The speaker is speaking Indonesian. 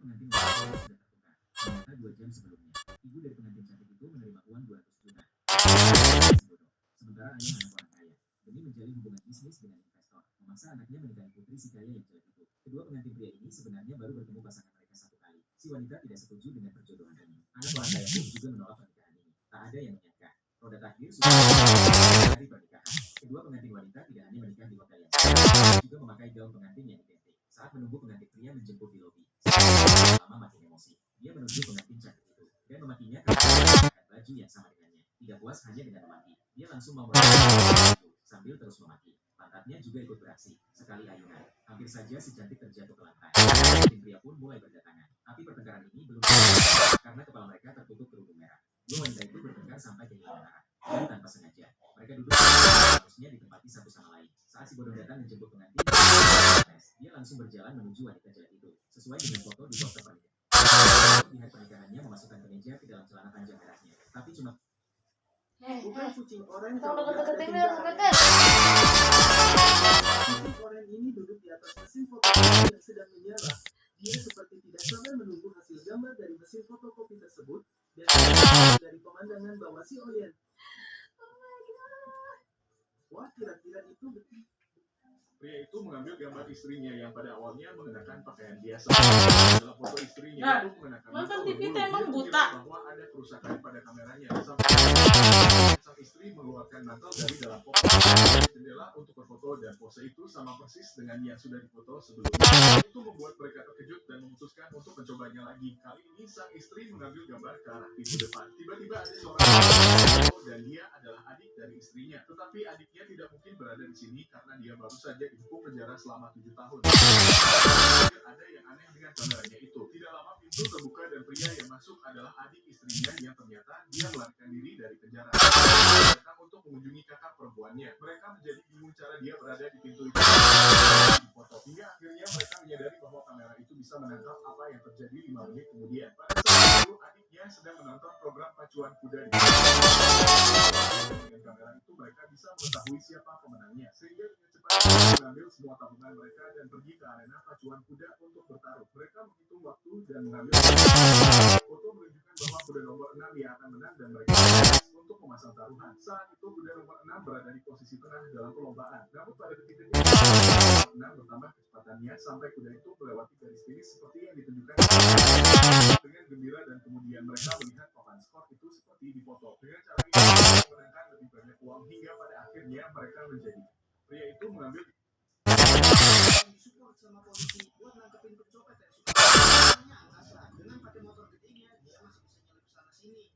pengantin wanita sudah tertukar. Ternyata 2 jam sebelumnya, ibu dari pengantin cantik itu menerima uang 200 juta. Sementara ayah anak orang kaya, demi menjalin hubungan bisnis dengan investor, memaksa anaknya menikahi putri si kaya yang jelek itu. Kedua pengantin pria ini sebenarnya baru bertemu pasangan mereka 1 kali. Si wanita tidak setuju dengan perjodohan ini. Anak orang kaya pun juga menolak pernikahan ini. Tak ada yang menyangka, roda takdir sudah hari pernikahan. Kedua pengantin wanita tidak hanya menikah di hotel yang sama, juga memakai gaun pengantin yang identik. Saat menunggu pengantin pria menjemput di lobi, lama makin emosi. Dia menuju pengantin cantik itu dan memakinya karena menggunakan baju yang sama dengannya. Tidak puas hanya dengan memaki, dia langsung memotong sambil terus memaki. Pantatnya juga ikut beraksi. Sekali ayunan, hampir saja si cantik terjatuh ke lantai. Pengantin pria pun mulai berdatangan. Tapi pertengkaran ini belum selesai karena kepala mereka tertutup kerudung merah. Dua wanita itu bertengkar sampai kehilangan arah. Dan tanpa sengaja, mereka duduk harusnya ditempati satu sama lain. Saat si bodong datang menjemput pengantin, dia langsung berjalan menuju wanita jelek itu, sesuai dengan foto di dokter pernikahan. Di hari pernikahannya memasukkan kemeja ke dalam celana panjang merahnya, tapi cuma bukan kucing oranye. Tolong deket-deketin deh, sampai Kucing oranye ini duduk di atas mesin fotokopi yang sedang menyala. Dia seperti tidak sabar menunggu hasil gambar dari mesin fotokopi tersebut dan dari pemandangan bawah si Oyen. Wah, kira-kira itu betul. Pria itu mengambil gambar istrinya yang pada awalnya mengenakan pakaian biasa. Dalam foto istrinya Nah, itu mengenakan nonton mantel TV berbulu. tuh emang Dia buta. mengira bahwa ada kerusakan pada kameranya. Sampai sang istri mengeluarkan mantel dari dalam foto jendela untuk berfoto, dan pose itu sama persis dengan yang sudah difoto sebelumnya. Itu membuat mereka terkejut dan memutuskan untuk mencobanya lagi. Kali ini sang istri mengambil gambar ke arah pintu depan. Tiba-tiba ada seorang dan dia adalah adik dari istrinya. Tetapi adiknya tidak mungkin berada di sini karena dia baru saja dihukum penjara selama 7 tahun. Ada yang aneh dengan kameranya itu. Tidak lama pintu terbuka dan pria yang masuk adalah adik istrinya yang ternyata dia melarikan diri dari penjara. Datang untuk mengunjungi kakak perempuannya. Mereka menjadi bingung cara dia berada di pintu itu. Di foto hingga akhirnya mereka menyadari bahwa kamera itu bisa menangkap apa yang terjadi 5 menit kemudian. Pada saat itu adiknya sedang menonton program pacuan kuda di dengan kamera itu mereka bisa mengetahui siapa pemenangnya, sehingga dengan cepat mengambil semua tabungan mereka dan pergi ke arena pacuan kuda untuk bertaruh. Mereka menghitung waktu dan mengambil foto menunjukkan bahwa kuda nomor 6 yang akan menang dan mereka untuk memasang taruhan. Saat itu kuda nomor 6 berada di posisi tengah dalam perlombaan. Namun pada detik-detik 6 bertambah kecepatannya sampai kuda itu melewati garis finish seperti yang ditunjukkan dengan gembira, dan kemudian mereka melihat papan skor itu seperti di foto. Dengan cara ini mereka memenangkan lebih banyak uang hingga pada akhirnya mereka menjadi. Pria itu mengambil Disupport sama polisi buat nangkepin pencopet yang suka. Dengan pakai motor gedenya, dia masih bisa nyelip sana sini.